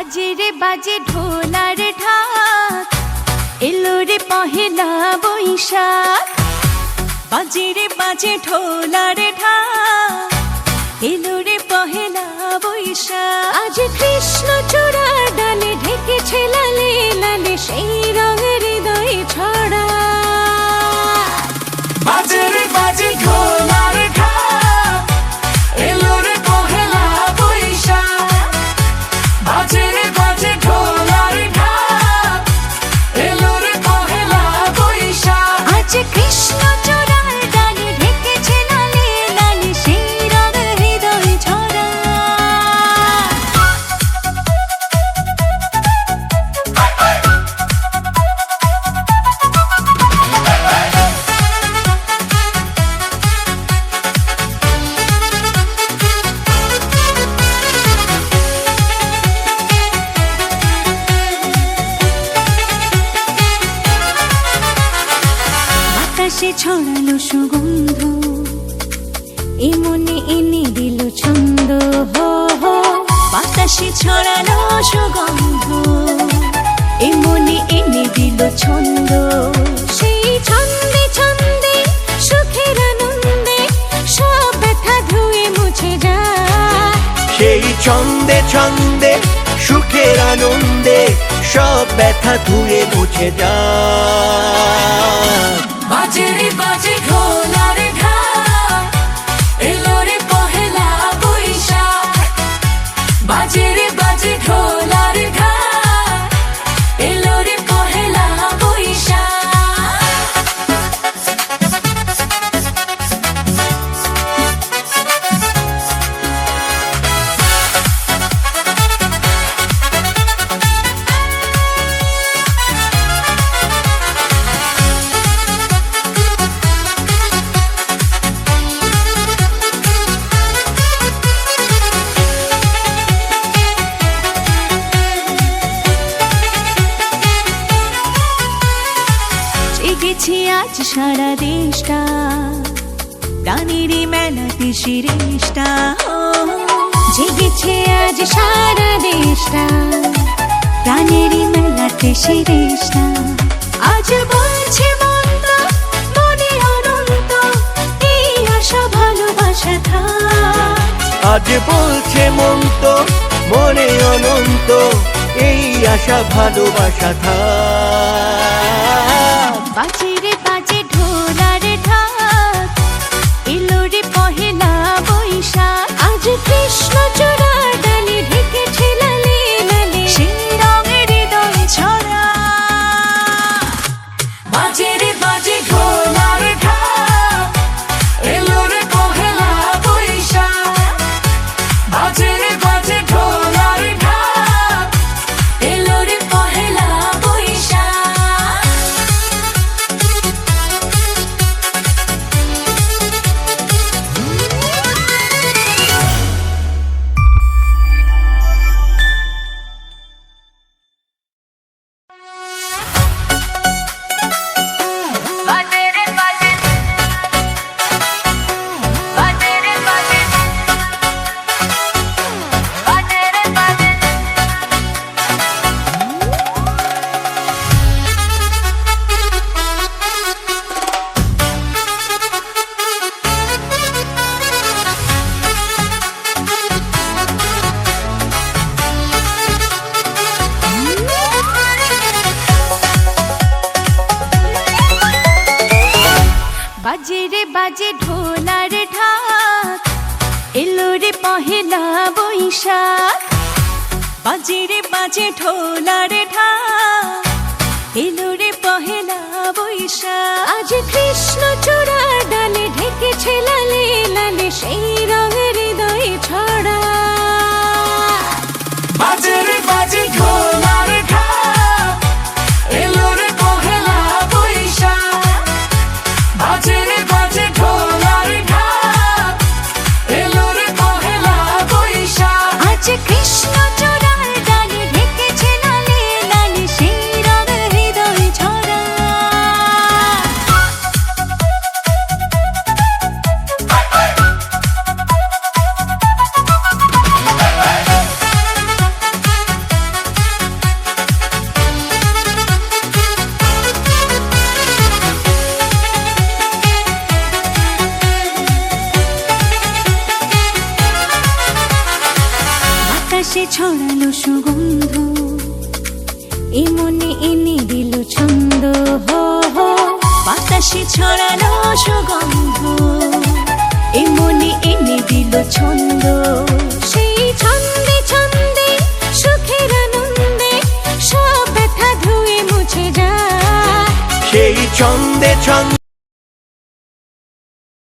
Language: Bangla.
বাজে রে বাজে ঢোলার ঢাক, এলো রে পহেলা বৈশাখ। বাজে রে বাজে ঢোলার ঢাক, এলো রে পহেলা বৈশাখ। আজ কৃষ্ণ চূড়ার ডালে ঢেকেছে লালে লালে সেই রঙের হৃদয় ছড়া। বাজে রে বাজে ঢোলার ঢাক, এলো রে পহেলা বৈশাখ। বাজে রে বাজে ঢোলার ঢাক, এলো রে পহেলা বৈশাখ। আজ কৃষ্ণ চূড়ার ডালে ঢেকেছে লালে লালে সেই রঙের হৃদয় ছড়া। বাতাসে ছড়ালো সুগন্ধ, এ মনে এনে দিল ছন্দ। হো হো বাতাসে ছড়ালো সুগন্ধ, এ মনে এনে দিল ছন্দ। সেই ছন্দে ছন্দে সুখের আনন্দে সব ব্যথা ধুয়ে মুছে যায়। সেই ছন্দে ছন্দে সুখের আনন্দে সব ব্যথা ধুয়ে মুছে যায়। বাজে রে বাজে ঢোলার ঢাক, এলো রে পহেলা বৈশাখ। বাজে রে বাজে ঢোলার ঢাক, এলো রে পহেলা বৈশাখ। জেগেছে আজ সারা দেশটা, গানেরই মেলাতে শিরেশটা। জেগেছে আজ সারা দেশটা, গানেরই মেলাতে শিরেশটা। আজ বলছে মন্দ মনে অনন্ত, এই আশা ভালোবাসা থাক। আজ বলছে মন তো মনে অনন্ত, এই আশা ভালোবাসা থাক। বাজে রে বাজে ঢোলার ঢাক, এলো রে পহেলা বৈশাখ। আজ কৃষ্ণ চূড়ার ডালে ঢেকেছে লালে লালে সেই রঙের হৃদয় ছড়া। বাজে রে বাজে ঢোলার ঢাক, এলো রে পহেলা বৈশাখ। বাজে রে বাজে ঢোলার ঢাক, এলো রে পহেলা বৈশাখ। বাজে রে বাজে, বাজে রে বাজে, বাজে রে বাজে। বাজে রে বাজে ঢোলার ঢাক, এলো রে পহেলা বৈশাখ। বাজে রে বাজে ঢোলার ঢাক, এলো রে পহেলা বৈশাখ। আজ কৃষ্ণ চূড়ার ডালে ঢেকেছে লালে লালে সেই রঙের হৃদয় ছড়া। বাজে রে বাজে ঢোলার ঢাক, এলো রে পহেলা বৈশাখ। বাজে রে বাজে ঢোলার ঢাক, এলো রে পহেলা বৈশাখ। আজ কৃষ্ণ চূড়ার ডালে ঢেকেছে লালে লালে সেই রঙের হৃদয় ছড়া। বাতাসে ছড়ানো সুগন্ধ এ মনে এনে দিল ছন্দ সেই ছন্দে ছন্দে সুখের আনন্দে সব ব্যথা ধুয়ে মুছে যায় সেই ছন্দে ছন্দে